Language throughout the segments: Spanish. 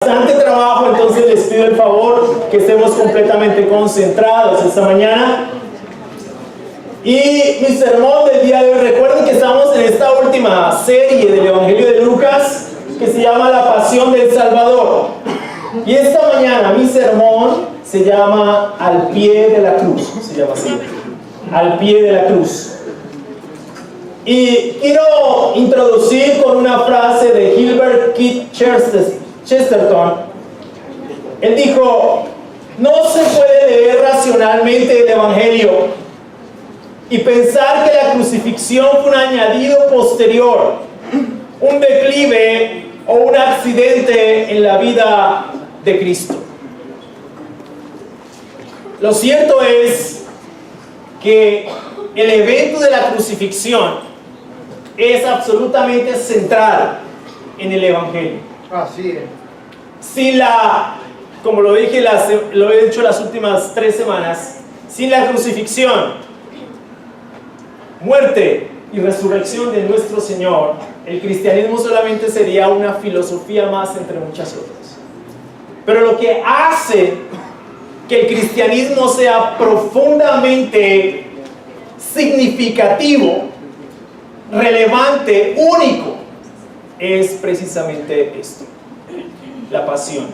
Bastante trabajo, entonces les pido el favor que estemos completamente concentrados esta mañana. Y mi sermón del día de hoy, recuerden que estamos en esta última serie del Evangelio de Lucas que se llama La Pasión del Salvador. Y esta mañana mi sermón se llama Al pie de la cruz, se llama así, Al pie de la cruz. Y quiero introducir con una frase de Gilbert Keith Chesterton. Él dijo: no se puede leer racionalmente el Evangelio y pensar que la crucifixión fue un añadido posterior, un declive o un accidente en la vida de Cristo. Lo cierto es que el evento de la crucifixión es absolutamente central en el Evangelio. Así es. Sin como lo dije, lo he dicho las últimas 3 semanas, sin la crucifixión, muerte y resurrección de nuestro Señor, el cristianismo solamente sería una filosofía más entre muchas otras. Pero lo que hace que el cristianismo sea profundamente significativo, relevante, único, es precisamente esto: la pasión,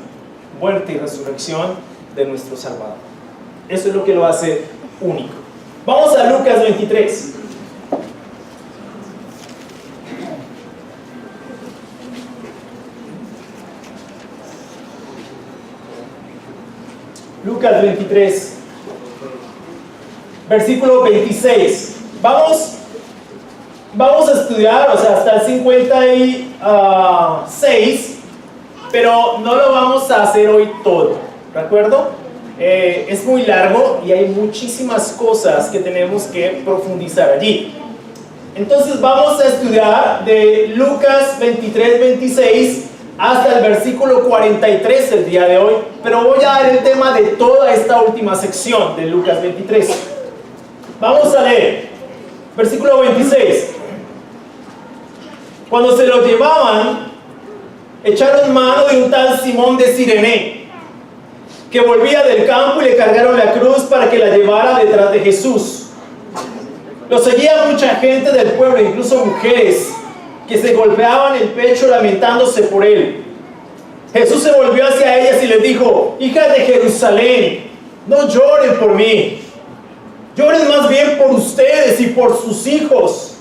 muerte y resurrección de nuestro Salvador. Eso es lo que lo hace único. Vamos a Lucas 23. Lucas 23, versículo 26. Vamos a estudiar, hasta el 56, pero no lo vamos a hacer hoy todo, ¿de acuerdo? Es muy largo y hay muchísimas cosas que tenemos que profundizar allí. Entonces vamos a estudiar de Lucas 23, 26 hasta el versículo 43 el día de hoy, pero voy a dar el tema de toda esta última sección de Lucas 23. Vamos a leer, versículo 26. Cuando se lo llevaban, echaron mano de un tal Simón de Cirene, que volvía del campo, y le cargaron la cruz para que la llevara detrás de Jesús. Lo seguía mucha gente del pueblo, incluso mujeres, que se golpeaban el pecho lamentándose por él. Jesús se volvió hacia ellas y les dijo: hijas de Jerusalén, no lloren por mí, lloren más bien por ustedes y por sus hijos.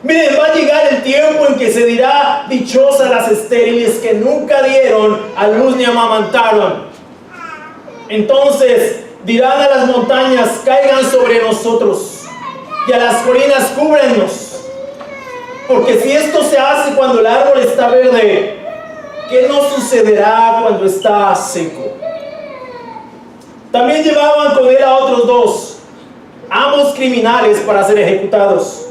Miren, va a llegar el tiempo en que se dirá: dichosas las estériles que nunca dieron a luz ni amamantaron. Entonces dirán a las montañas: caigan sobre nosotros, y a las colinas: cúbrennos. Porque si esto se hace cuando el árbol está verde, ¿qué no sucederá cuando está seco? También llevaban con él a otros 2, ambos criminales, para ser ejecutados.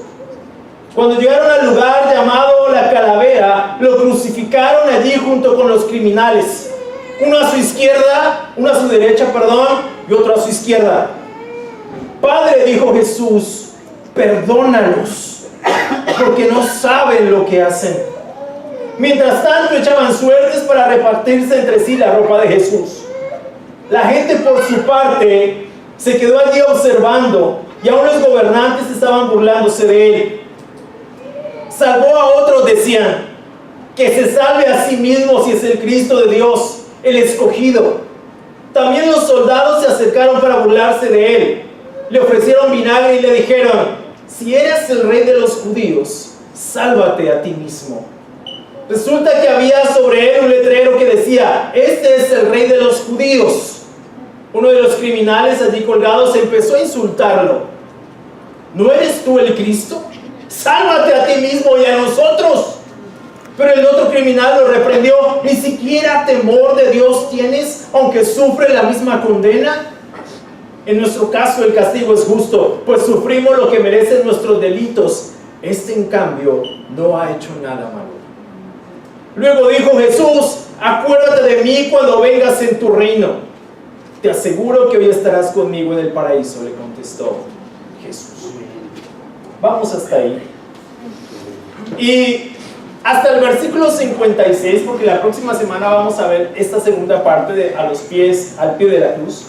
Cuando llegaron al lugar llamado La Calavera, lo crucificaron allí junto con los criminales, uno a su izquierda, uno a su derecha, y otro a su izquierda. Padre, dijo Jesús, perdónalos, porque no saben lo que hacen. Mientras tanto echaban suertes para repartirse entre sí la ropa de Jesús. La gente, por su parte, se quedó allí observando, y aún los gobernantes estaban burlándose de él. Salvó a otros, decían: que se salve a sí mismo si es el Cristo de Dios, el escogido. También los soldados se acercaron para burlarse de él. Le ofrecieron vinagre y le dijeron: si eres el rey de los judíos, sálvate a ti mismo. Resulta que había sobre él un letrero que decía: este es el rey de los judíos. Uno de los criminales allí colgados empezó a insultarlo: ¿no eres tú el Cristo? Sálvate a ti mismo y a nosotros. Pero el otro criminal lo reprendió: ¿ni siquiera temor de Dios tienes, aunque sufre la misma condena? En nuestro caso el castigo es justo, pues sufrimos lo que merecen nuestros delitos. Este, en cambio, no ha hecho nada malo. Luego dijo Jesús: acuérdate de mí cuando vengas en tu reino. Te aseguro que hoy estarás conmigo en el paraíso, le contestó Jesús. Vamos hasta ahí. Y hasta el versículo 56, porque la próxima semana vamos a ver esta segunda parte de al pie de la cruz.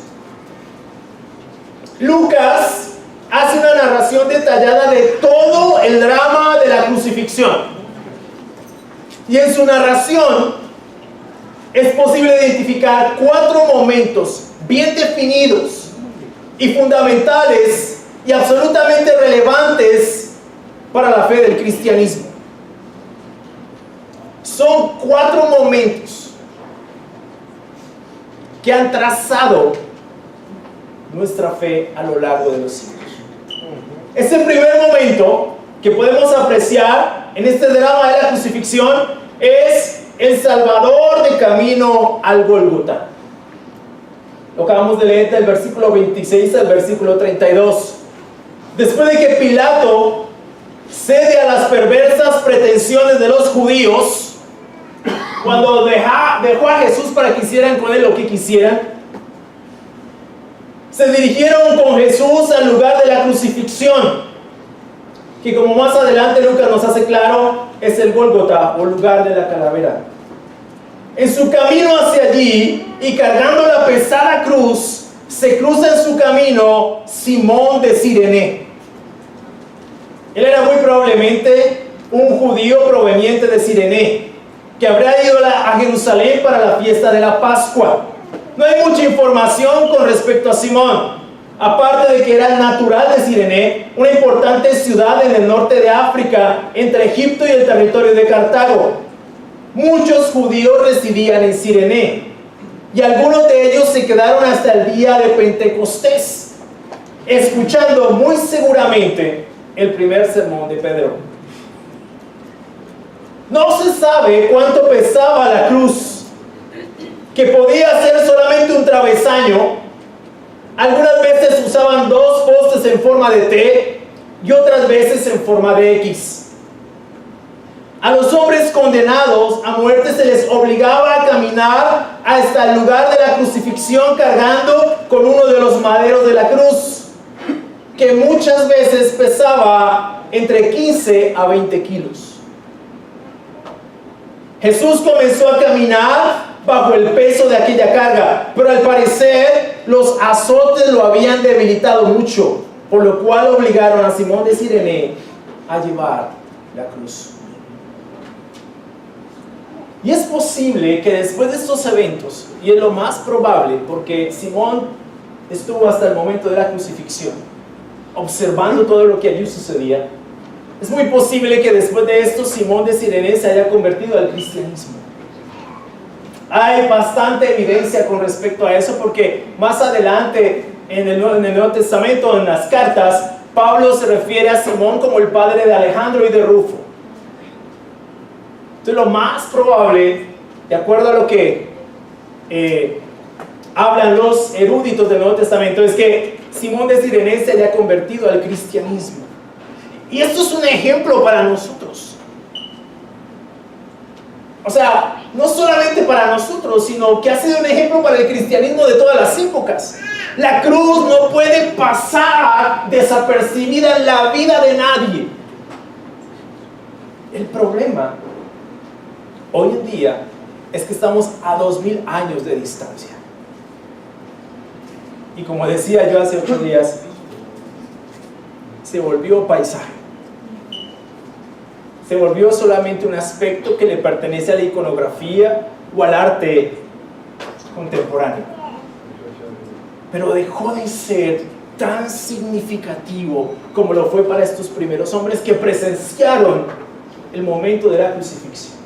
Lucas hace una narración detallada de todo el drama de la crucifixión. Y en su narración es posible identificar 4 momentos bien definidos y fundamentales y absolutamente relevantes para la fe del cristianismo. Son 4 momentos que han trazado nuestra fe a lo largo de los siglos. Este primer momento que podemos apreciar en este drama de la crucifixión es el Salvador de camino al Gólgota. Lo acabamos de leer del versículo 26 al versículo 32. Después de que Pilato cede a las perversas pretensiones de los judíos, cuando dejó a Jesús para que hicieran con él lo que quisieran, se dirigieron con Jesús al lugar de la crucifixión, que como más adelante Lucas nos hace claro, es el Gólgota o lugar de la calavera. En su camino hacia allí y cargando la pesada cruz, se cruza en su camino Simón de Cirene. Él era muy probablemente un judío proveniente de Cirene, que habría ido a Jerusalén para la fiesta de la Pascua. No hay mucha información con respecto a Simón, aparte de que era natural de Cirene, una importante ciudad en el norte de África, entre Egipto y el territorio de Cartago. Muchos judíos residían en Cirene, y algunos de ellos se quedaron hasta el día de Pentecostés, escuchando muy seguramente el primer sermón de Pedro. No se sabe cuánto pesaba la cruz, que podía ser solamente un travesaño. Algunas veces usaban 2 postes en forma de T y otras veces en forma de X. A los hombres condenados a muerte se les obligaba a caminar hasta el lugar de la crucifixión cargando con uno de los maderos de la cruz, que muchas veces pesaba entre 15 a 20 kilos. Jesús comenzó a caminar bajo el peso de aquella carga, pero al parecer los azotes lo habían debilitado mucho, por lo cual obligaron a Simón de Cirene a llevar la cruz. Y es posible que después de estos eventos, y es lo más probable, porque Simón estuvo hasta el momento de la crucifixión, observando todo lo que allí sucedía, es muy posible que después de esto Simón de Cirene se haya convertido al cristianismo. Hay bastante evidencia con respecto a eso, porque más adelante en el Nuevo Testamento, en las cartas, Pablo se refiere a Simón como el padre de Alejandro y de Rufo. Entonces lo más probable, de acuerdo a lo que hablan los eruditos del Nuevo Testamento, es que Simón de Cirene se haya convertido al cristianismo. Y esto es un ejemplo para nosotros. O sea, no solamente para nosotros, sino que ha sido un ejemplo para el cristianismo de todas las épocas. La cruz no puede pasar desapercibida en la vida de nadie. El problema hoy en día es que estamos a 2000 años de distancia. Y como decía yo hace 8 días, se volvió paisaje. Se volvió solamente un aspecto que le pertenece a la iconografía o al arte contemporáneo. Pero dejó de ser tan significativo como lo fue para estos primeros hombres que presenciaron el momento de la crucifixión,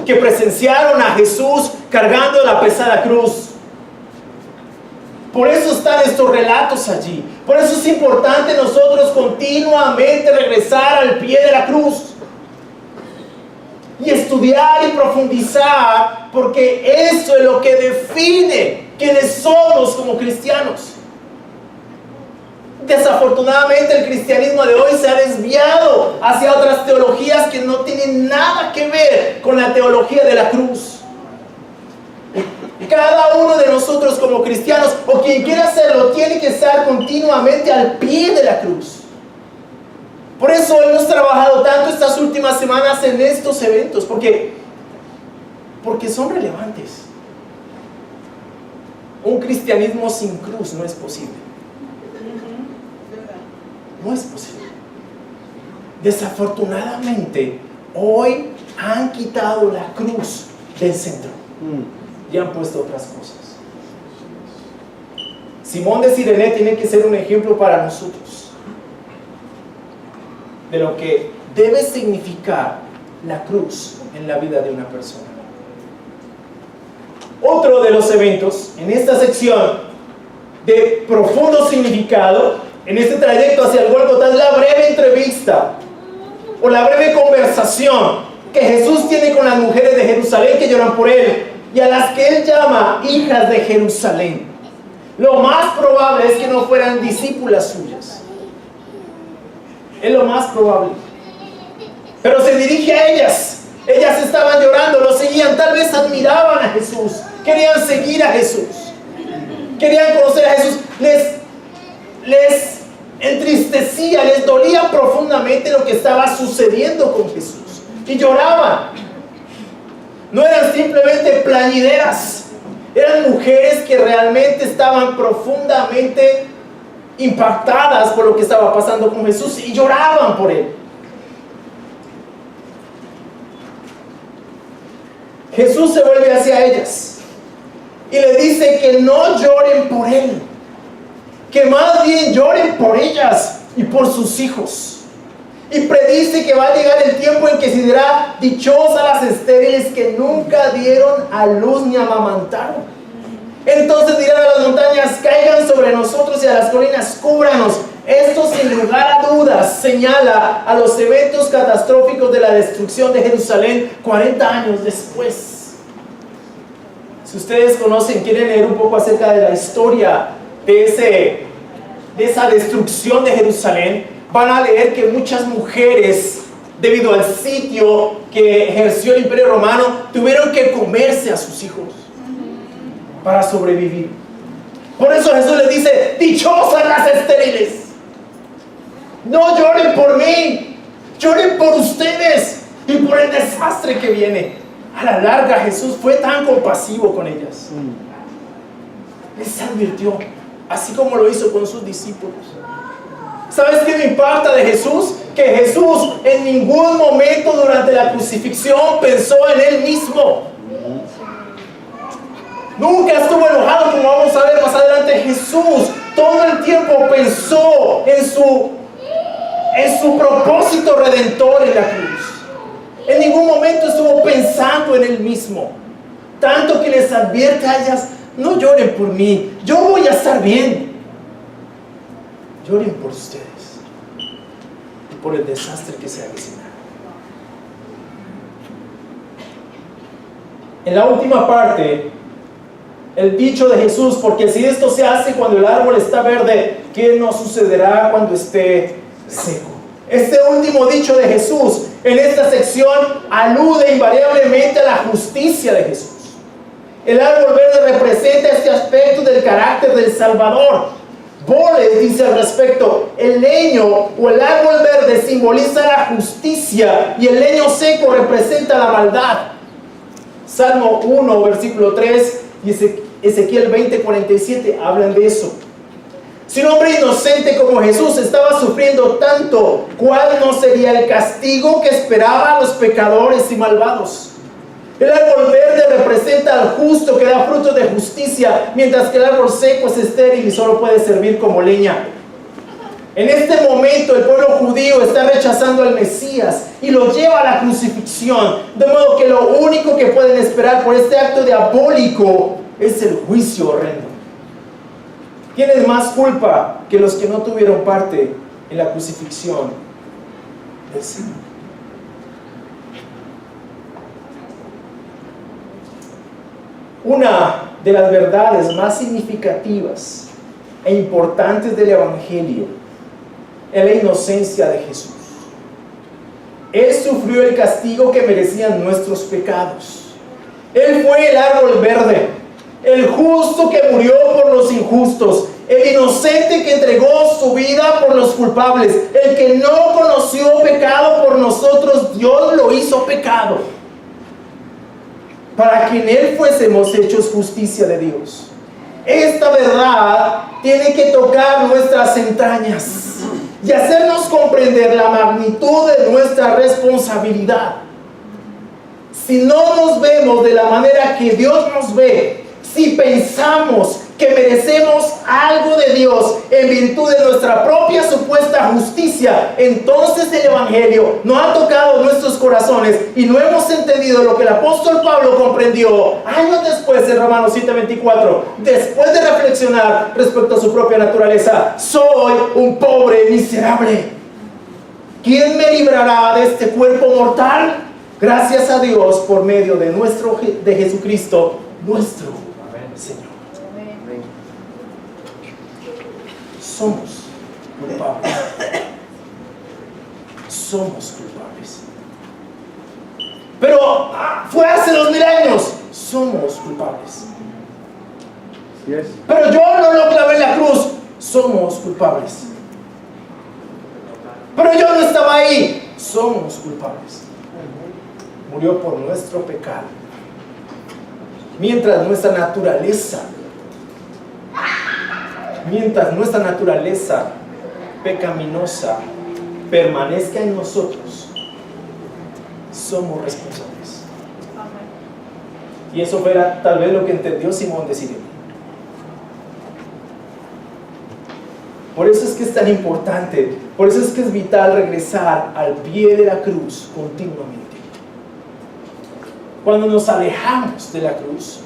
que presenciaron a Jesús cargando la pesada cruz. Por eso están estos relatos allí. Por eso es importante nosotros continuamente regresar al pie de la cruz y estudiar y profundizar, porque eso es lo que define quiénes somos como cristianos. Desafortunadamente el cristianismo de hoy se ha desviado hacia otras teologías que no tienen nada que ver con la teología de la cruz. Cada uno de nosotros como cristianos, o quien quiera hacerlo, tiene que estar continuamente al pie de la cruz. Por eso hemos trabajado tanto estas últimas semanas en estos eventos, porque son relevantes. Un cristianismo sin cruz no es posible. No es posible. Desafortunadamente, hoy han quitado la cruz del centro y han puesto otras cosas. Simón de Sirene tiene que ser un ejemplo para nosotros de lo que debe significar la cruz en la vida de una persona. Otro de los eventos en esta sección de profundo significado, en este trayecto hacia el Gólgota, es la breve entrevista o la breve conversación que Jesús tiene con las mujeres de Jerusalén que lloran por Él y a las que Él llama hijas de Jerusalén. Lo más probable es que no fueran discípulas suyas. Es lo más probable. Pero se dirige a ellas. Ellas estaban llorando, lo seguían, tal vez admiraban a Jesús, querían seguir a Jesús, querían conocer a Jesús. Les entristecía, les dolía profundamente lo que estaba sucediendo con Jesús y lloraban. No eran simplemente plañideras, eran mujeres que realmente estaban profundamente impactadas por lo que estaba pasando con Jesús y lloraban por Él. Jesús se vuelve hacia ellas y le dice que no lloren por Él, que más bien lloren por ellas y por sus hijos. Y predice que va a llegar el tiempo en que se dirá: dichosas las estériles que nunca dieron a luz ni amamantaron. Entonces dirán a las montañas: caigan sobre nosotros, y a las colinas: cúbranos. Esto, sin lugar a dudas, señala a los eventos catastróficos de la destrucción de Jerusalén 40 años después. Si ustedes quieren leer un poco acerca de la historia de esa destrucción de Jerusalén, van a leer que muchas mujeres, debido al sitio que ejerció el Imperio Romano, tuvieron que comerse a sus hijos para sobrevivir. Por eso Jesús les dice: dichosas las estériles. No lloren por mí, lloren por ustedes y por el desastre que viene. A la larga, Jesús fue tan compasivo con ellas. Les advirtió, así como lo hizo con sus discípulos. ¿Sabes qué me impacta de Jesús? Que Jesús en ningún momento durante la crucifixión pensó en Él mismo. Nunca estuvo enojado, como vamos a ver más adelante. Jesús todo el tiempo pensó en su propósito redentor en la cruz. En ningún momento estuvo pensando en Él mismo. Tanto que les advierte a ellas: no lloren por mí, yo voy a estar bien. Lloren por ustedes y por el desastre que se avecina. En la última parte, el dicho de Jesús: porque si esto se hace cuando el árbol está verde, ¿qué nos sucederá cuando esté seco? Este último dicho de Jesús en esta sección alude invariablemente a la justicia de Jesús. El árbol verde representa este aspecto del carácter del Salvador. Boles dice al respecto: el leño o el árbol verde simboliza la justicia y el leño seco representa la maldad. Salmo 1, versículo 3 y Ezequiel 20:47 hablan de eso. Si un hombre inocente como Jesús estaba sufriendo tanto, ¿cuál no sería el castigo que esperaba a los pecadores y malvados? El árbol verde representa al justo que da frutos de justicia, mientras que el árbol seco es estéril y solo puede servir como leña. En este momento el pueblo judío está rechazando al Mesías y lo lleva a la crucifixión, de modo que lo único que pueden esperar por este acto diabólico es el juicio horrendo. ¿Quién es más culpa que los que no tuvieron parte en la crucifixión del Señor? Una de las verdades más significativas e importantes del Evangelio es la inocencia de Jesús. Él sufrió el castigo que merecían nuestros pecados. Él fue el árbol verde, el justo que murió por los injustos, el inocente que entregó su vida por los culpables, el que no conoció pecado por nosotros, Dios lo hizo pecado, para que en Él fuésemos hechos justicia de Dios. Esta verdad tiene que tocar nuestras entrañas y hacernos comprender la magnitud de nuestra responsabilidad. Si no nos vemos de la manera que Dios nos ve, si pensamos que merecemos algo de Dios en virtud de nuestra propia supuesta justicia, entonces el Evangelio no ha tocado nuestros corazones y no hemos entendido lo que el apóstol Pablo comprendió años después en Romanos 7:24, después de reflexionar respecto a su propia naturaleza. Soy un pobre miserable. ¿Quién me librará de este cuerpo mortal? Gracias a Dios por medio de Jesucristo, nuestro Señor. Somos culpables. Somos culpables. Pero fue hace 2000 años. Somos culpables. Yes. Pero yo no lo clavé en la cruz. Somos culpables. Pero yo no estaba ahí. Somos culpables. Murió por nuestro pecado. Mientras nuestra naturaleza pecaminosa permanezca en nosotros, somos responsables. Y eso fuera tal vez lo que entendió Simón de Sirene. Por eso es que es tan importante, por eso es que es vital regresar al pie de la cruz continuamente. Cuando nos alejamos de la cruz,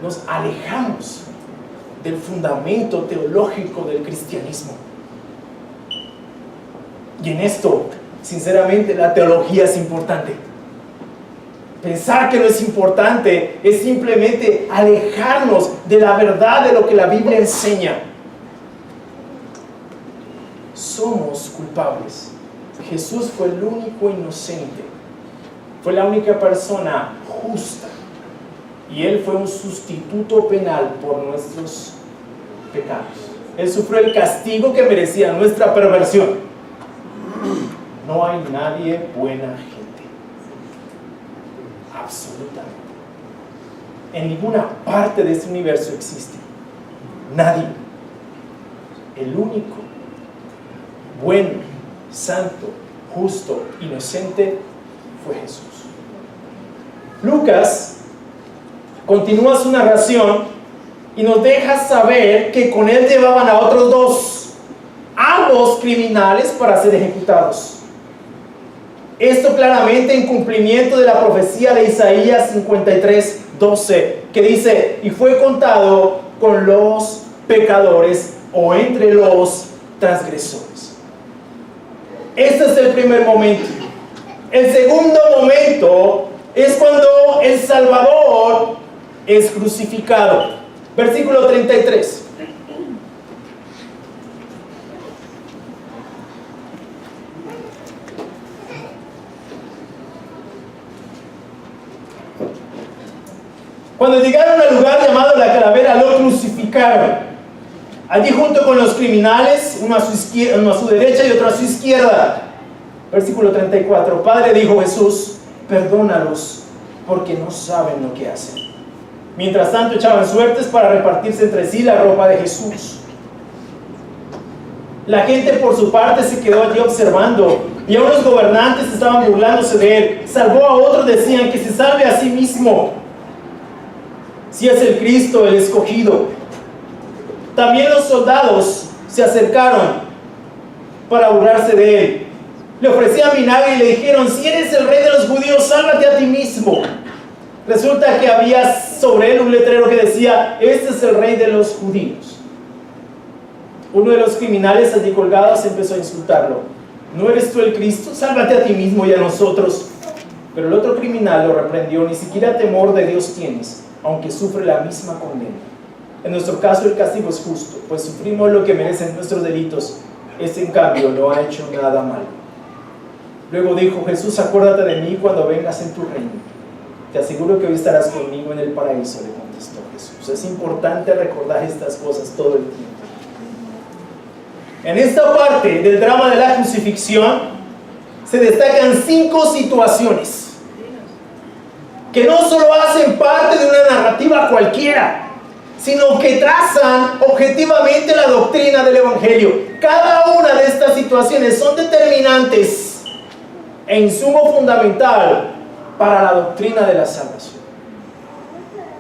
nos alejamos del fundamento teológico del cristianismo. Y en esto, sinceramente, la teología es importante. Pensar que no es importante es simplemente alejarnos de la verdad de lo que la Biblia enseña. Somos culpables. Jesús fue el único inocente. Fue la única persona justa. Y Él fue un sustituto penal por nuestros pecados. Él sufrió el castigo que merecía nuestra perversión. No hay nadie buena gente. Absolutamente. En ninguna parte de este universo existe nadie. El único bueno, santo, justo, inocente fue Jesús. Lucas continúa su narración y nos deja saber que con él llevaban a otros dos, ambos criminales, para ser ejecutados. Esto claramente en cumplimiento de la profecía de Isaías 53:12, que dice: y fue contado con los pecadores o entre los transgresores. Este es el primer momento. El segundo momento es cuando el Salvador es crucificado. Versículo 33. Cuando llegaron al lugar llamado La Calavera, lo crucificaron. Allí junto con los criminales, uno a su derecha y otro a su izquierda. Versículo 34. Padre, dijo Jesús, perdónalos, porque no saben lo que hacen. Mientras tanto echaban suertes para repartirse entre sí la ropa de Jesús. La gente por su parte se quedó allí observando, y aún los gobernantes estaban burlándose de él. Salvó a otros, decían, que se salve a sí mismo, si es el Cristo, el escogido. También los soldados se acercaron para burlarse de él. Le ofrecían vinagre y le dijeron: si eres el rey de los judíos, sálvate a ti mismo. Resulta que había sobre él un letrero que decía: este es el rey de los judíos. Uno de los criminales allí colgados empezó a insultarlo: ¿no eres tú el Cristo? Sálvate a ti mismo y a nosotros. Pero el otro criminal lo reprendió: ni siquiera temor de Dios tienes, aunque sufre la misma condena. En nuestro caso el castigo es justo, pues sufrimos lo que merecen nuestros delitos. Este en cambio no ha hecho nada malo. Luego dijo Jesús: acuérdate de mí cuando vengas en tu reino. te aseguro que hoy estarás conmigo en el paraíso, le contestó Jesús. Es importante recordar estas cosas todo el tiempo. En esta parte del drama de la crucifixión se destacan 5 situaciones que no solo hacen parte de una narrativa cualquiera, sino que trazan objetivamente la doctrina del Evangelio. Cada una de estas situaciones son determinantes e insumo fundamental para la doctrina de la salvación.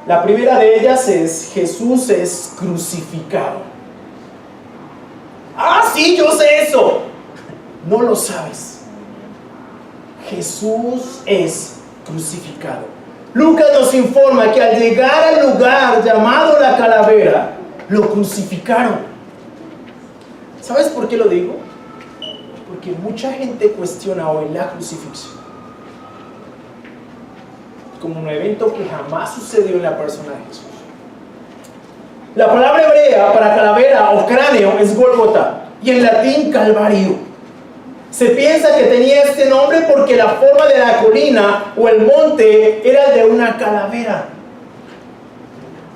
La primera de ellas es: Jesús es crucificado. Ah, sí, yo sé eso. No lo sabes. Jesús es crucificado. Lucas nos informa que al llegar al lugar llamado la calavera, lo crucificaron. ¿Sabes por qué lo digo? Porque mucha gente cuestiona hoy la crucifixión como un evento que jamás sucedió en la persona de Jesús. La palabra hebrea para calavera o cráneo es Gólgota, y en latín Calvario. Se piensa que tenía este nombre porque la forma de la colina o el monte era de una calavera.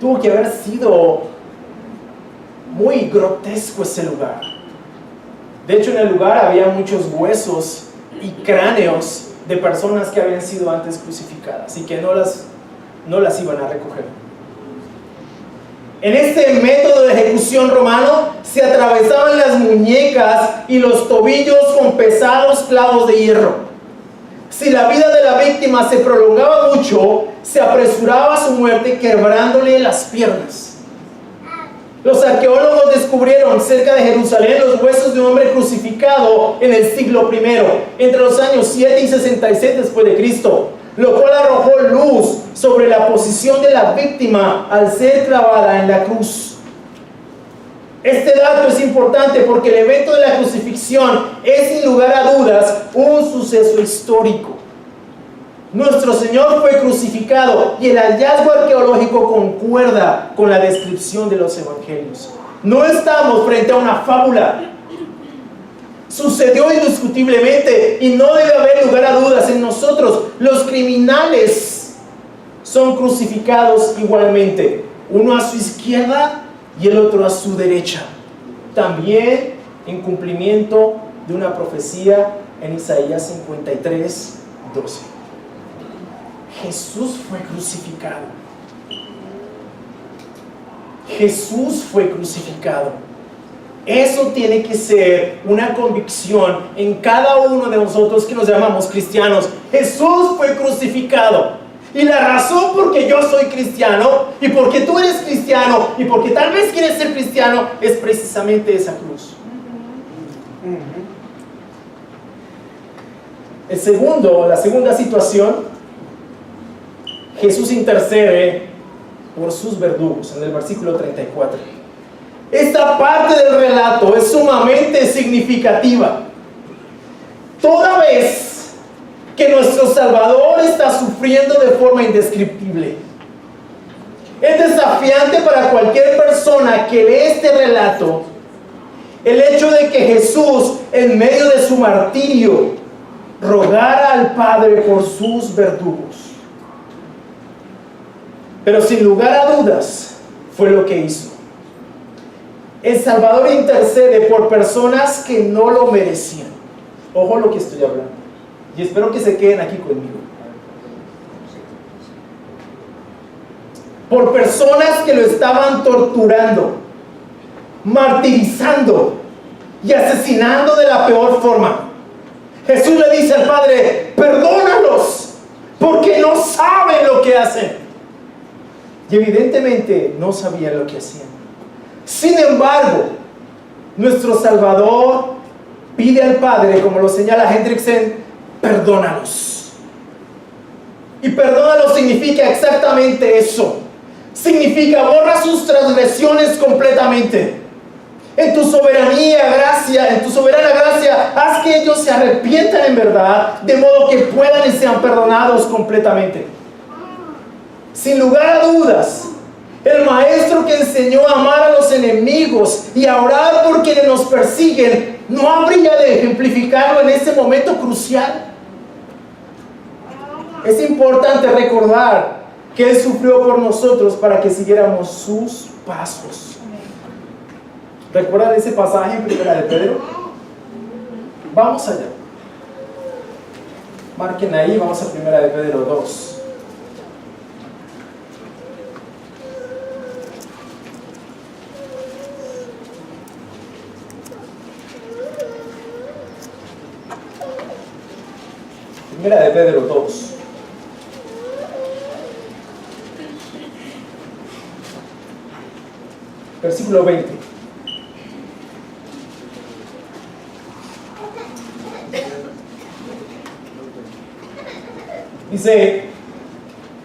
Tuvo que haber sido muy grotesco ese lugar. De hecho, en el lugar había muchos huesos y cráneos de personas que habían sido antes crucificadas y que no las iban a recoger. En este método de ejecución romano se atravesaban las muñecas y los tobillos con pesados clavos de hierro. Si la vida de la víctima se prolongaba mucho, se apresuraba su muerte quebrándole las piernas. Los arqueólogos descubrieron cerca de Jerusalén los huesos de un hombre crucificado en el siglo I, entre los años 7 y 66 después de Cristo, lo cual arrojó luz sobre la posición de la víctima al ser clavada en la cruz. Este dato es importante porque el evento de la crucifixión es, sin lugar a dudas, un suceso histórico. Nuestro Señor fue crucificado y el hallazgo arqueológico concuerda con la descripción de los evangelios. No estamos frente a una fábula. Sucedió indiscutiblemente y no debe haber lugar a dudas en nosotros. Los criminales son crucificados igualmente, uno a su izquierda y el otro a su derecha, también en cumplimiento de una profecía en Isaías 53, 12. Jesús fue crucificado. Jesús fue crucificado. Eso tiene que ser una convicción en cada uno de nosotros que nos llamamos cristianos. Jesús fue crucificado. Y la razón por que yo soy cristiano, y porque tú eres cristiano, y porque tal vez quieres ser cristiano, es precisamente esa cruz. La segunda situación, Jesús intercede por sus verdugos, en el versículo 34. Esta parte del relato es sumamente significativa. Toda vez que nuestro Salvador está sufriendo de forma indescriptible, es desafiante para cualquier persona que lee este relato el hecho de que Jesús, en medio de su martirio, rogara al Padre por sus verdugos. Pero sin lugar a dudas, fue lo que hizo. El Salvador intercede por personas que no lo merecían. Ojo lo que estoy hablando. Y espero que se queden aquí conmigo. Por personas que lo estaban torturando, martirizando y asesinando de la peor forma. Jesús le dice al Padre: perdónalos, porque no saben lo que hacen. Y evidentemente no sabían lo que hacían. Sin embargo, nuestro Salvador pide al Padre, como lo señala Hendrickson, perdónalos. Y perdónalos significa exactamente eso. Significa borra sus transgresiones completamente. En tu soberana gracia, haz que ellos se arrepientan en verdad, de modo que puedan y sean perdonados completamente. Sin lugar a dudas, el maestro que enseñó a amar a los enemigos y a orar por quienes nos persiguen, ¿no habría de ejemplificarlo en este momento crucial? Es importante recordar que Él sufrió por nosotros para que siguiéramos sus pasos. ¿Recuerdan ese pasaje en Primera de Pedro? Vamos allá. Marquen ahí, vamos a Primera de Pedro 2. Primera de Pedro 2. Versículo 20. Dice,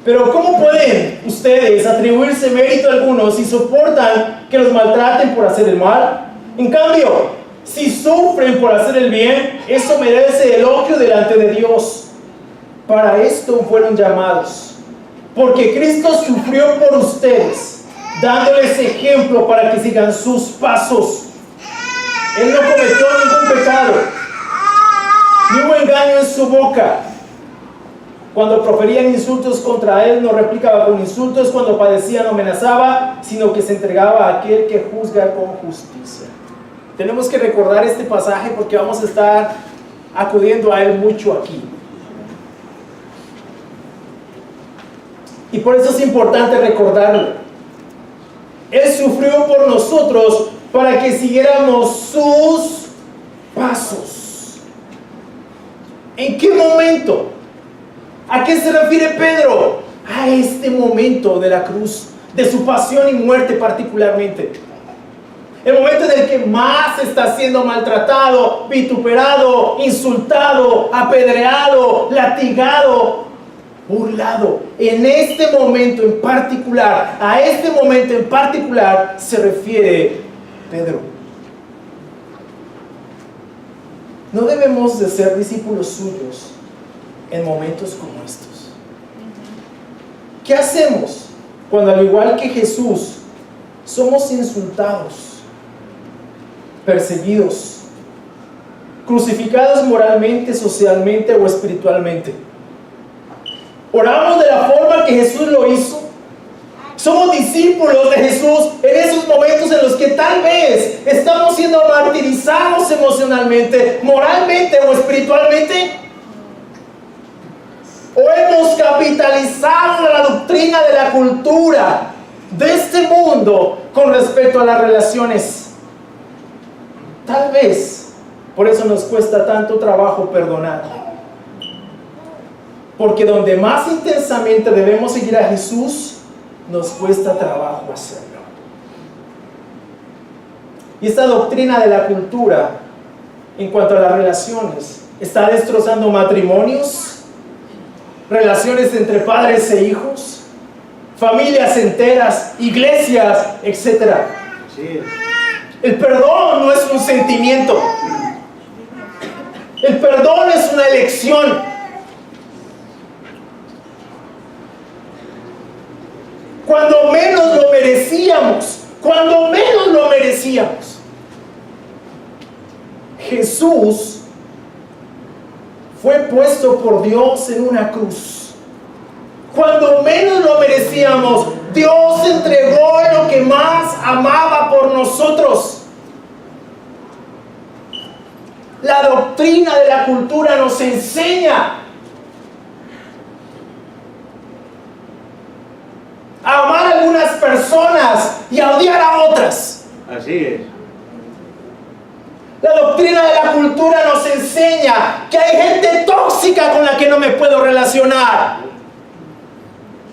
pero ¿cómo pueden ustedes atribuirse mérito alguno si soportan que los maltraten por hacer el mal? En cambio, si sufren por hacer el bien, eso merece elogio delante de Dios. Para esto fueron llamados, porque Cristo sufrió por ustedes, dándoles ejemplo para que sigan sus pasos. Él no cometió ningún pecado, ni hubo engaño en su boca. Cuando proferían insultos contra Él, no replicaba con insultos. Cuando padecía, no amenazaba, sino que se entregaba a aquel que juzga con justicia. Tenemos que recordar este pasaje porque vamos a estar acudiendo a él mucho aquí. Y por eso es importante recordarlo. Él sufrió por nosotros para que siguiéramos sus pasos. ¿En qué momento? ¿A qué se refiere Pedro? A este momento de la cruz, de su pasión y muerte particularmente. El momento en el que más está siendo maltratado, vituperado, insultado, apedreado, latigado, burlado. En este momento en particular, a este momento en particular se refiere Pedro. No debemos de ser discípulos suyos en momentos como estos. ¿Qué hacemos cuando, al igual que Jesús, somos insultados, perseguidos, crucificados moralmente, socialmente o espiritualmente? ¿Oramos de la forma que Jesús lo hizo? Somos discípulos de Jesús en esos momentos en los que tal vez estamos siendo martirizados emocionalmente, moralmente o espiritualmente. ¿O hemos capitalizado la doctrina de la cultura de este mundo con respecto a las relaciones? Tal vez por eso nos cuesta tanto trabajo perdonar. Porque donde más intensamente debemos seguir a Jesús, nos cuesta trabajo hacerlo. Y esta doctrina de la cultura en cuanto a las relaciones está destrozando matrimonios, relaciones entre padres e hijos, familias enteras, iglesias, etc. Sí. El perdón no es un sentimiento. El perdón es una elección. Cuando menos lo merecíamos, Jesús fue puesto por Dios en una cruz. Cuando menos lo merecíamos, Dios entregó lo que más amaba por nosotros. La doctrina de la cultura nos enseña a amar a algunas personas y a odiar a otras. Así es. La doctrina de la cultura nos enseña que hay gente tóxica con la que no me puedo relacionar.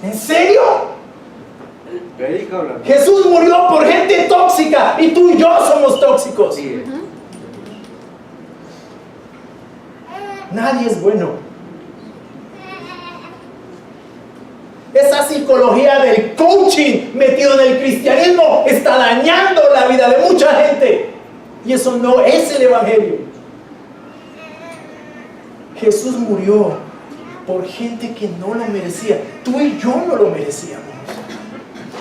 ¿En serio? Jesús murió por gente tóxica y tú y yo somos tóxicos. Sí. Nadie es bueno. Esa psicología del coaching metido en el cristianismo está dañando la vida de mucha gente. Y eso no es el evangelio. Jesús murió por gente que no lo merecía. Tú y yo no lo merecíamos.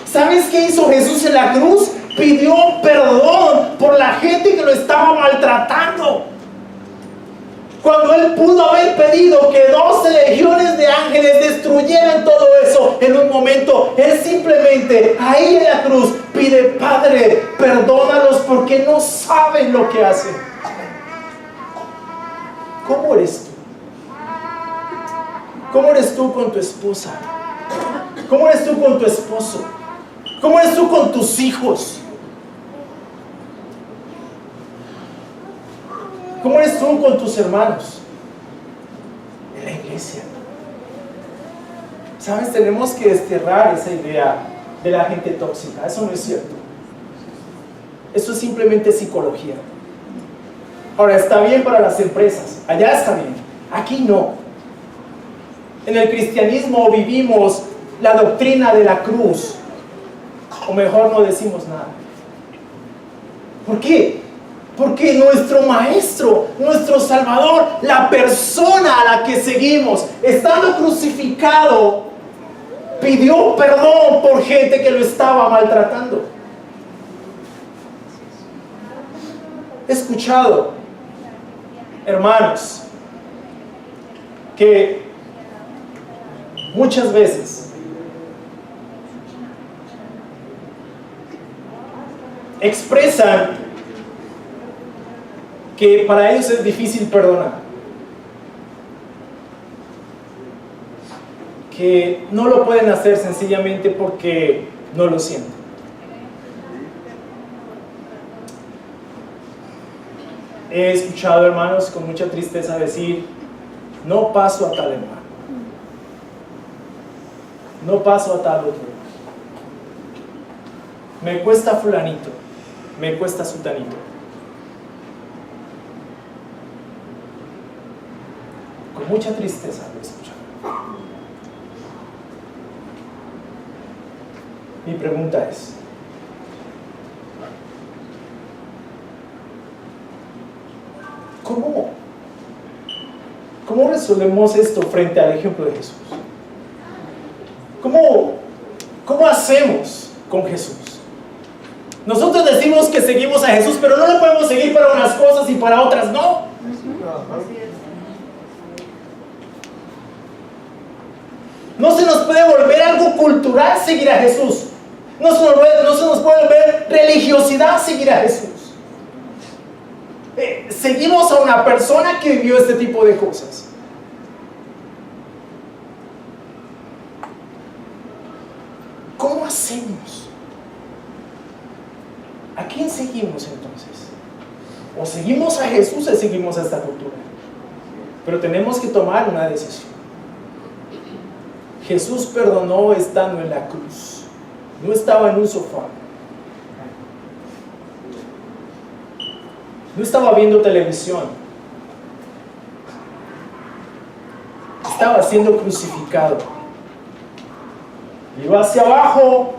¿Sabes qué hizo Jesús en la cruz? Pidió perdón por la gente que lo estaba maltratando. Cuando Él pudo haber pedido que 12 legiones de ángeles destruyeran todo eso en un momento, Él simplemente ahí en la cruz pide: Padre, perdónalos porque no saben lo que hacen. ¿Cómo eres tú? ¿Cómo eres tú con tu esposa? ¿Cómo eres tú con tu esposo? ¿Cómo eres tú con tus hijos? ¿Cómo eres tú con tus hermanos en la iglesia? ¿Sabes? Tenemos que desterrar esa idea de la gente tóxica. Eso no es cierto. Eso es simplemente psicología. Ahora, está bien para las empresas. Allá está bien. Aquí no. En el cristianismo vivimos la doctrina de la cruz. O mejor, no decimos nada. ¿Por qué? Porque nuestro Maestro, nuestro Salvador, la persona a la que seguimos, estando crucificado, pidió perdón por gente que lo estaba maltratando. He escuchado, hermanos, que muchas veces expresan que para ellos es difícil perdonar, que no lo pueden hacer sencillamente porque no lo sienten. He escuchado, hermanos, con mucha tristeza decir: no paso a tal hermano, no paso a tal otro, me cuesta fulanito, me cuesta sutanito. Con mucha tristeza lo he escuchado. Mi pregunta es: ¿cómo resolvemos esto frente al ejemplo de Jesús? ¿Cómo hacemos con Jesús? Nosotros decimos que seguimos a Jesús, pero no lo podemos seguir para unas cosas y para otras no. No se nos puede volver algo cultural seguir a Jesús. No se nos puede volver religiosidad seguir a Jesús. Seguimos a una persona que vivió este tipo de cosas. ¿Cómo hacemos? ¿A quién seguimos entonces? O seguimos a Jesús o seguimos a esta cultura. Pero tenemos que tomar una decisión. Jesús perdonó estando en la cruz. No estaba en un sofá. No estaba viendo televisión. Estaba siendo crucificado. Iba hacia abajo,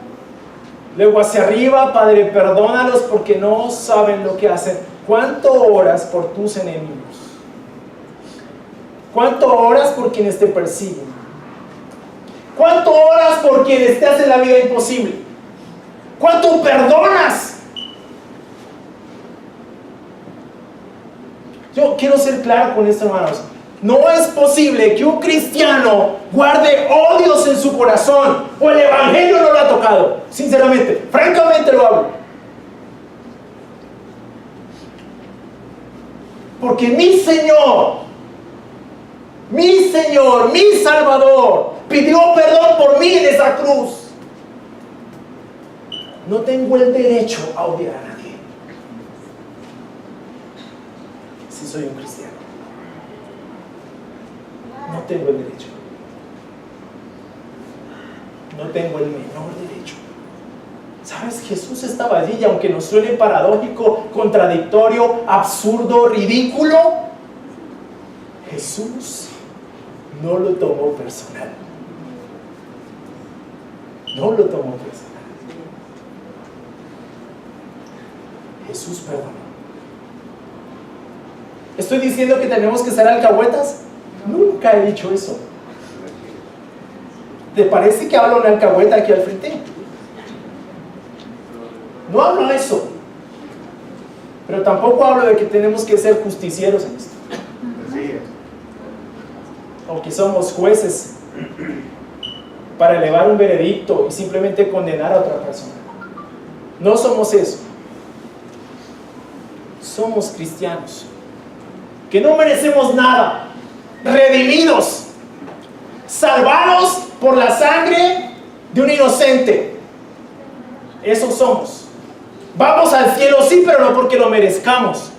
luego hacia arriba: Padre, perdónalos porque no saben lo que hacen. ¿Cuánto oras por tus enemigos? ¿Cuánto oras por quienes te persiguen? ¿Cuánto oras por quienes te hacen la vida imposible? ¿Cuánto perdonas? Yo quiero ser claro con esto, hermanos. No es posible que un cristiano guarde odios en su corazón, o el evangelio no lo ha tocado. Sinceramente, francamente lo hablo. Porque mi Señor, mi Salvador, pidió perdón por mí en esa cruz. No tengo el derecho a odiar a nadie si soy un cristiano. No tengo el derecho. No tengo el menor derecho. ¿Sabes? Jesús estaba allí, y aunque nos suene paradójico, contradictorio, absurdo, ridículo, Jesús no lo tomó personal. No lo tomó personal. Jesús perdonó. ¿Estoy diciendo que tenemos que ser alcahuetas? Nunca he dicho eso. ¿Te parece que hablo en alcahueta aquí al frente? No hablo de eso. Pero tampoco hablo de que tenemos que ser justicieros en esto. o que somos jueces para elevar un veredicto y simplemente condenar a otra persona. No somos eso. Somos cristianos que no merecemos nada, redimidos, salvados por la sangre de un inocente. Eso somos. Vamos al cielo, sí, pero no porque lo merezcamos.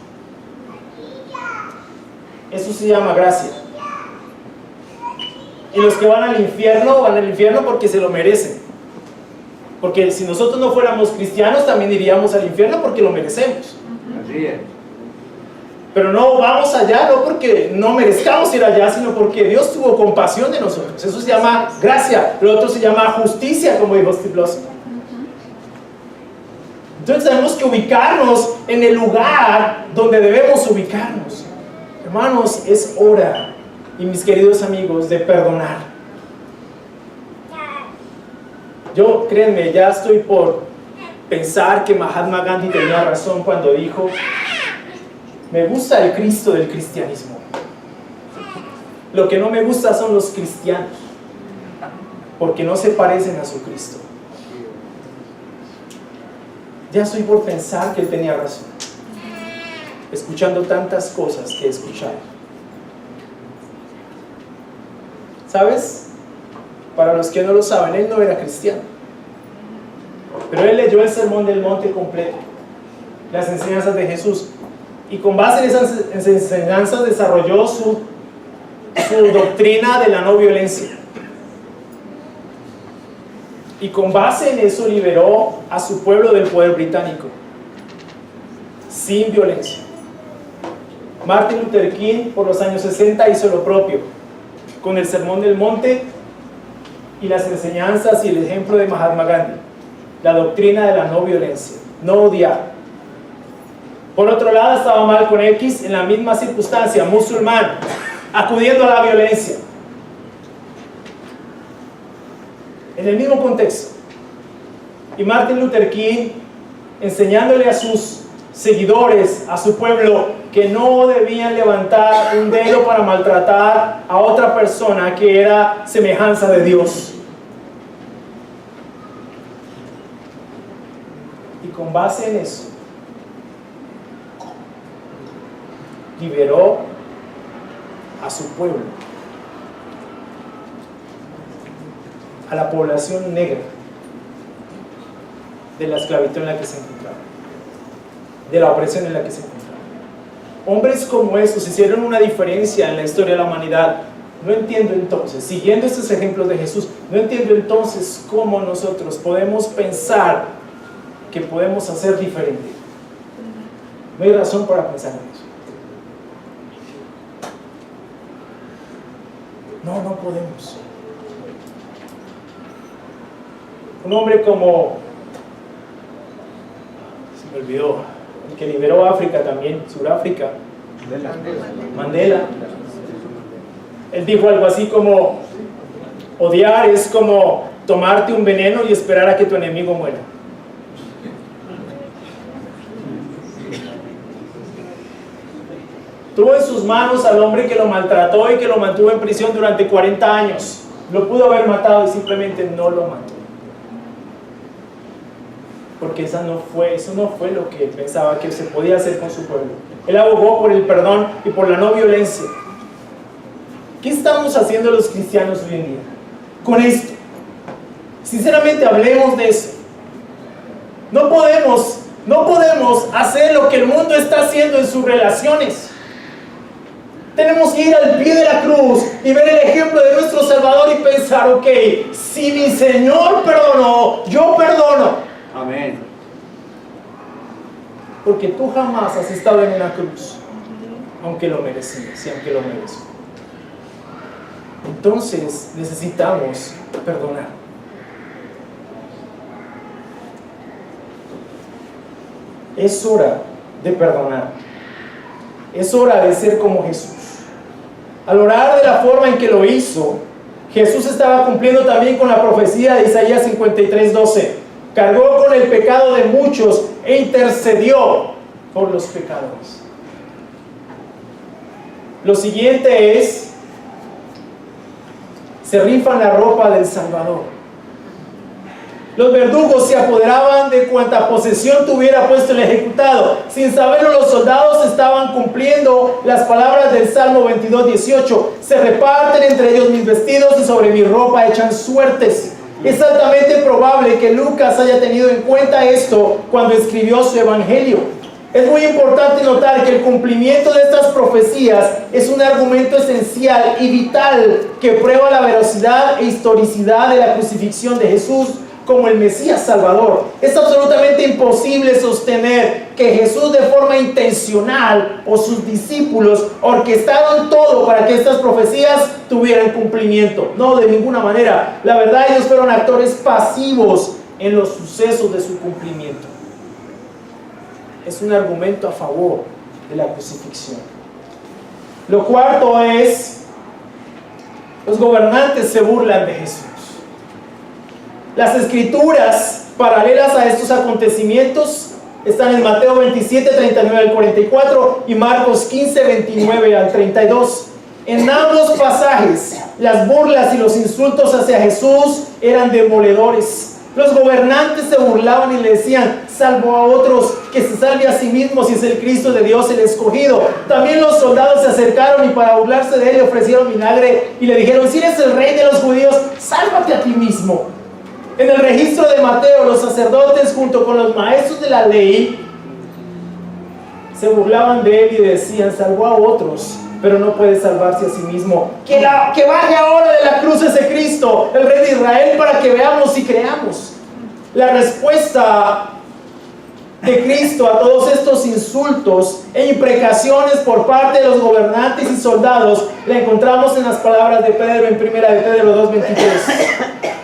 Eso se llama gracia. Y los que van al infierno porque se lo merecen. Porque si nosotros no fuéramos cristianos, también iríamos al infierno porque lo merecemos. Así es. Pero no vamos allá, no porque no merezcamos ir allá, sino porque Dios tuvo compasión de nosotros. Eso se llama gracia. Lo otro se llama justicia, como dijo Steve Lawson. Entonces tenemos que ubicarnos en el lugar donde debemos ubicarnos. Hermanos, es hora, y mis queridos amigos, de perdonar. Yo, créanme, ya estoy por pensar que Mahatma Gandhi tenía razón cuando dijo: me gusta el Cristo del cristianismo. Lo que no me gusta son los cristianos, porque no se parecen a su Cristo. Ya estoy por pensar que él tenía razón, escuchando tantas cosas que he escuchado. ¿Sabes? Para los que no lo saben, él no era cristiano, pero él leyó el Sermón del Monte completo, las enseñanzas de Jesús, y con base en esas enseñanzas desarrolló su doctrina de la no violencia. Y con base en eso liberó a su pueblo del poder británico, sin violencia. Martin Luther King, por los años 60, hizo lo propio, con el Sermón del Monte y las enseñanzas y el ejemplo de Mahatma Gandhi, la doctrina de la no violencia, no odiar. Por otro lado estaba Malcolm X en la misma circunstancia, musulmán, acudiendo a la violencia. En el mismo contexto. Y Martin Luther King enseñándole a sus seguidores, a su pueblo, que no debían levantar un dedo para maltratar a otra persona que era semejanza de Dios. Y con base en eso, liberó a su pueblo, a la población negra, de la esclavitud en la que se encontraba, de la opresión en la que se encontraba. Hombres como estos hicieron una diferencia en la historia de la humanidad. No entiendo entonces, siguiendo estos ejemplos de Jesús, no entiendo entonces cómo nosotros podemos pensar que podemos hacer diferente. No hay razón para pensar en eso. No podemos. Un hombre como, se me olvidó, el que liberó África también, Sudáfrica, Mandela. Él dijo algo así como: odiar es como tomarte un veneno y esperar a que tu enemigo muera. Tuvo en sus manos al hombre que lo maltrató y que lo mantuvo en prisión durante 40 años. Lo pudo haber matado y simplemente no lo mató. Porque eso no fue lo que pensaba que se podía hacer con su pueblo. Él abogó por el perdón y por la no violencia. ¿Qué estamos haciendo los cristianos hoy en día con esto? Sinceramente, hablemos de eso. No podemos hacer lo que el mundo está haciendo en sus relaciones. Tenemos que ir al pie de la cruz y ver el ejemplo de nuestro Salvador y pensar: ok, si mi Señor perdonó, yo perdono. Amén. Porque tú jamás has estado en una cruz, aunque lo merecías y aunque lo merezco. Entonces necesitamos perdonar. Es hora de perdonar. Es hora de ser como Jesús. Al orar de la forma en que lo hizo, Jesús estaba cumpliendo también con la profecía de Isaías 53:12. Cargó con el pecado de muchos e intercedió por los pecadores. Lo siguiente es se rifan la ropa del Salvador. Los verdugos se apoderaban de cuanta posesión tuviera puesto el ejecutado. Sin saberlo, los soldados estaban cumpliendo las palabras del Salmo 22:18. Se reparten entre ellos mis vestidos y sobre mi ropa echan suertes. Es altamente probable que Lucas haya tenido en cuenta esto cuando escribió su evangelio. Es muy importante notar que el cumplimiento de estas profecías es un argumento esencial y vital que prueba la veracidad e historicidad de la crucifixión de Jesús como el Mesías Salvador. Es absolutamente imposible sostener que Jesús de forma intencional o sus discípulos orquestaron todo para que estas profecías tuvieran cumplimiento. No, de ninguna manera. La verdad, ellos fueron actores pasivos en los sucesos de su cumplimiento. Es un argumento a favor de la crucifixión. Lo cuarto es, los gobernantes se burlan de Jesús. Las escrituras paralelas a estos acontecimientos están en Mateo 27, 39 al 44 y Marcos 15, 29 al 32. En ambos pasajes, las burlas y los insultos hacia Jesús eran demoledores. Los gobernantes se burlaban y le decían: salvo a otros, que se salve a sí mismo si es el Cristo de Dios, el escogido. También los soldados se acercaron y para burlarse de él le ofrecieron vinagre y le dijeron: si eres el rey de los judíos, sálvate a ti mismo. En el registro de Mateo, los sacerdotes junto con los maestros de la ley se burlaban de él y decían: salvó a otros, pero no puede salvarse a sí mismo. Que baje ahora de la cruz ese Cristo, el Rey de Israel, para que veamos y creamos. La respuesta de Cristo a todos estos insultos e imprecaciones por parte de los gobernantes y soldados la encontramos en las palabras de Pedro en 1 de Pedro 2:23.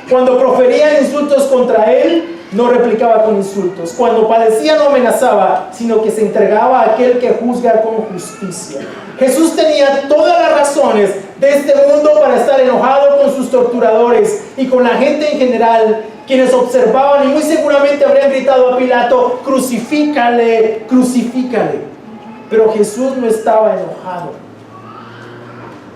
Cuando proferían insultos contra él, no replicaba con insultos. Cuando padecía, no amenazaba, sino que se entregaba a aquel que juzga con justicia. Jesús tenía todas las razones de este mundo para estar enojado con sus torturadores y con la gente en general, quienes observaban y muy seguramente habrían gritado a Pilato: crucifícale, crucifícale. Pero Jesús no estaba enojado.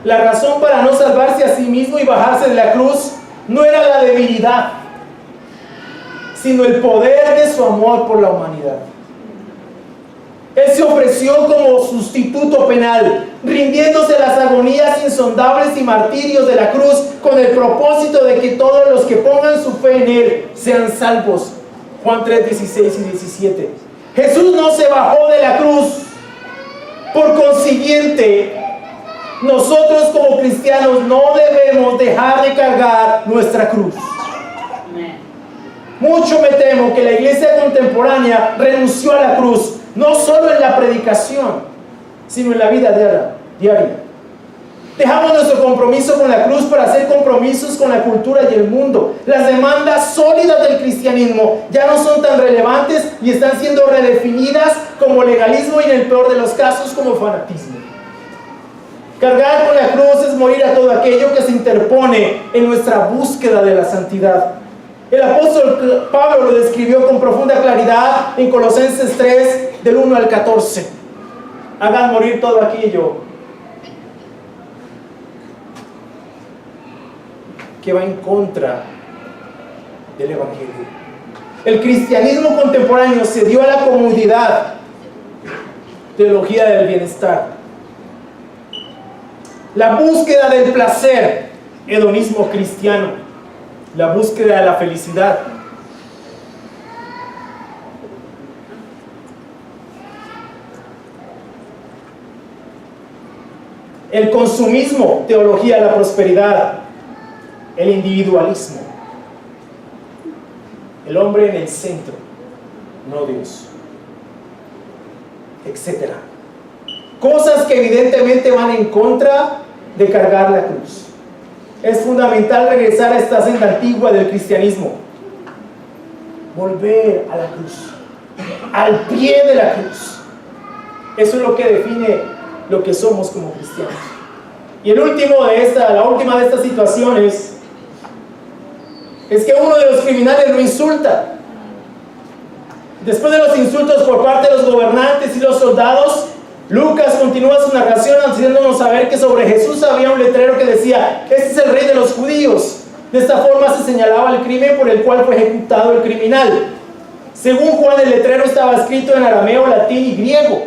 La razón para no salvarse a sí mismo y bajarse de la cruz no era la debilidad, sino el poder de su amor por la humanidad. Él se ofreció como sustituto penal, rindiéndose a las agonías insondables y martirios de la cruz con el propósito de que todos los que pongan su fe en Él sean salvos. Juan 3, 16 y 17. Jesús no se bajó de la cruz. Por consiguiente, nosotros como cristianos no debemos dejar de cargar nuestra cruz. Mucho me temo que la iglesia contemporánea renunció a la cruz, no solo en la predicación, sino en la vida diaria. Dejamos nuestro compromiso con la cruz para hacer compromisos con la cultura y el mundo. Las demandas sólidas del cristianismo ya no son tan relevantes y están siendo redefinidas como legalismo y en el peor de los casos como fanatismo. Cargar con la cruz es morir a todo aquello que se interpone en nuestra búsqueda de la santidad. El apóstol Pablo lo describió con profunda claridad en Colosenses 3, del 1 al 14. Hagan morir todo aquello que va en contra del Evangelio. El cristianismo contemporáneo se dio a la comodidad, teología del bienestar, la búsqueda del placer, hedonismo cristiano, la búsqueda de la felicidad, el consumismo, teología de la prosperidad, el individualismo, el hombre en el centro, no Dios, etc. Cosas que evidentemente van en contra de cargar la cruz. Es fundamental regresar a esta senda antigua del cristianismo, volver a la cruz, al pie de la cruz. Eso es lo que define lo que somos como cristianos. Y la última de estas situaciones es que uno de los criminales lo insulta. Después de los insultos por parte de los gobernantes y los soldados, Lucas continúa su narración haciéndonos saber que sobre Jesús había un letrero que decía: este es el rey de los judíos. De esta forma se señalaba el crimen por el cual fue ejecutado el criminal. Según Juan, el letrero estaba escrito en arameo, latín y griego.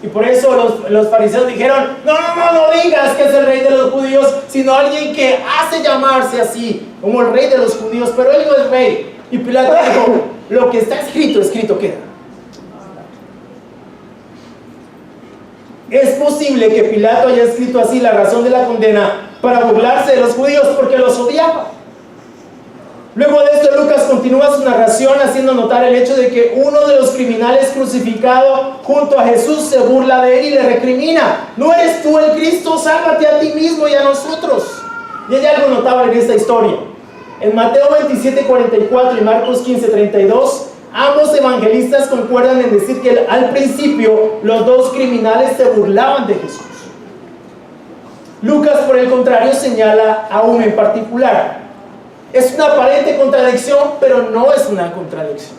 Y por eso los fariseos dijeron: no digas que es el rey de los judíos, sino alguien que hace llamarse así, como el rey de los judíos, pero él no es rey. Y Pilato dijo: lo que está escrito, escrito queda. Es posible que Pilato haya escrito así la razón de la condena para burlarse de los judíos, porque los odiaba. Luego de esto, Lucas continúa su narración haciendo notar el hecho de que uno de los criminales crucificado junto a Jesús se burla de él y le recrimina: ¿no eres tú el Cristo? Sálvate a ti mismo y a nosotros. Y hay algo notable en esta historia. En Mateo 27:44 y Marcos 15:32, ambos evangelistas concuerdan en decir que al principio los dos criminales se burlaban de Jesús. Lucas, por el contrario, señala a uno en particular. Es una aparente contradicción, pero no es una contradicción.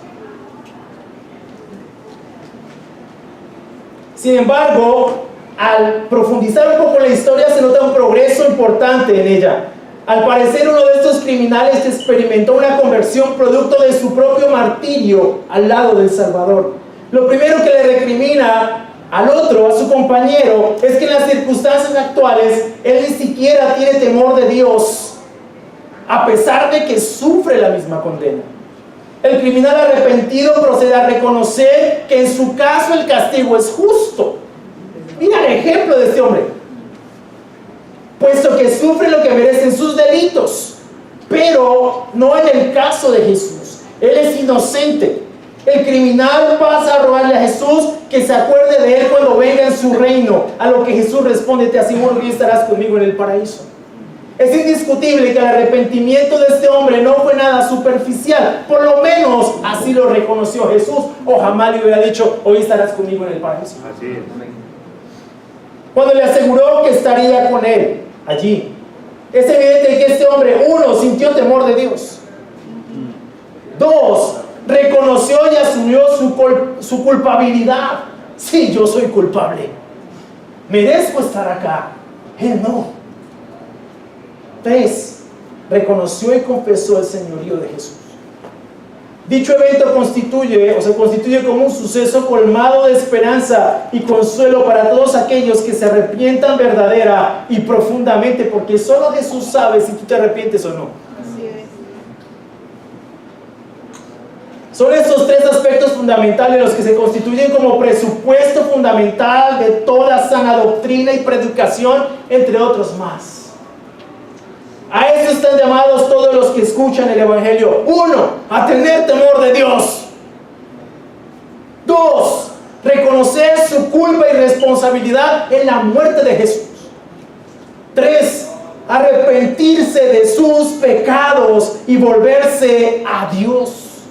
Sin embargo, al profundizar un poco la historia, se nota un progreso importante en ella. Al parecer, uno de estos criminales experimentó una conversión producto de su propio martirio al lado del Salvador. Lo primero que le recrimina al otro, a su compañero, es que en las circunstancias actuales él ni siquiera tiene temor de Dios, a pesar de que sufre la misma condena. El criminal arrepentido procede a reconocer que en su caso el castigo es justo. Mira el ejemplo de este hombre. Puesto que sufre lo que merecen sus delitos, pero no en el caso de Jesús. Él es inocente. El criminal pasa a rogarle a Jesús que se acuerde de él cuando venga en su reino, a lo que Jesús responde: te aseguro que estarás conmigo en el paraíso. Es indiscutible que el arrepentimiento de este hombre no fue nada superficial. Por lo menos así lo reconoció Jesús, o jamás le hubiera dicho: hoy estarás conmigo en el paraíso. Así es. Cuando le aseguró que estaría con él allí, es evidente que este hombre, uno, sintió temor de Dios. Dos, reconoció y asumió su culpabilidad. Sí, yo soy culpable, merezco estar acá, él no. Tres, reconoció y confesó el señorío de Jesús. Dicho evento constituye como un suceso colmado de esperanza y consuelo para todos aquellos que se arrepientan verdadera y profundamente, porque solo Jesús sabe si tú te arrepientes o no. Así es. Son estos tres aspectos fundamentales los que se constituyen como presupuesto fundamental de toda sana doctrina y predicación, entre otros más. A eso están llamados todos los que escuchan el Evangelio. Uno, a tener temor de Dios. Dos, reconocer su culpa y responsabilidad en la muerte de Jesús. Tres, arrepentirse de sus pecados y volverse a Dios.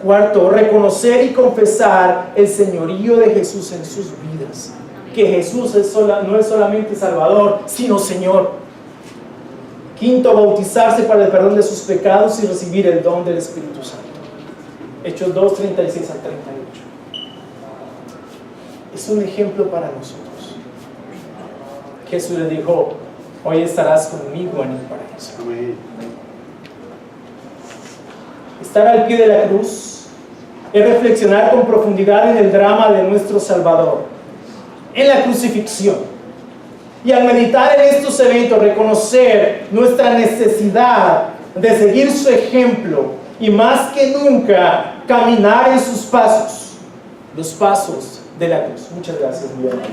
Cuarto, reconocer y confesar el señorío de Jesús en sus vidas. Que Jesús no es solamente Salvador, sino Señor. Quinto, bautizarse para el perdón de sus pecados y recibir el don del Espíritu Santo. Hechos 2, 36 al 38. Es un ejemplo para nosotros. Jesús le dijo: hoy estarás conmigo en el paraíso. Estar al pie de la cruz es reflexionar con profundidad en el drama de nuestro Salvador, en la crucifixión. Y al meditar en estos eventos, reconocer nuestra necesidad de seguir su ejemplo y más que nunca caminar en sus pasos, los pasos de la cruz. Muchas gracias, mi hermano.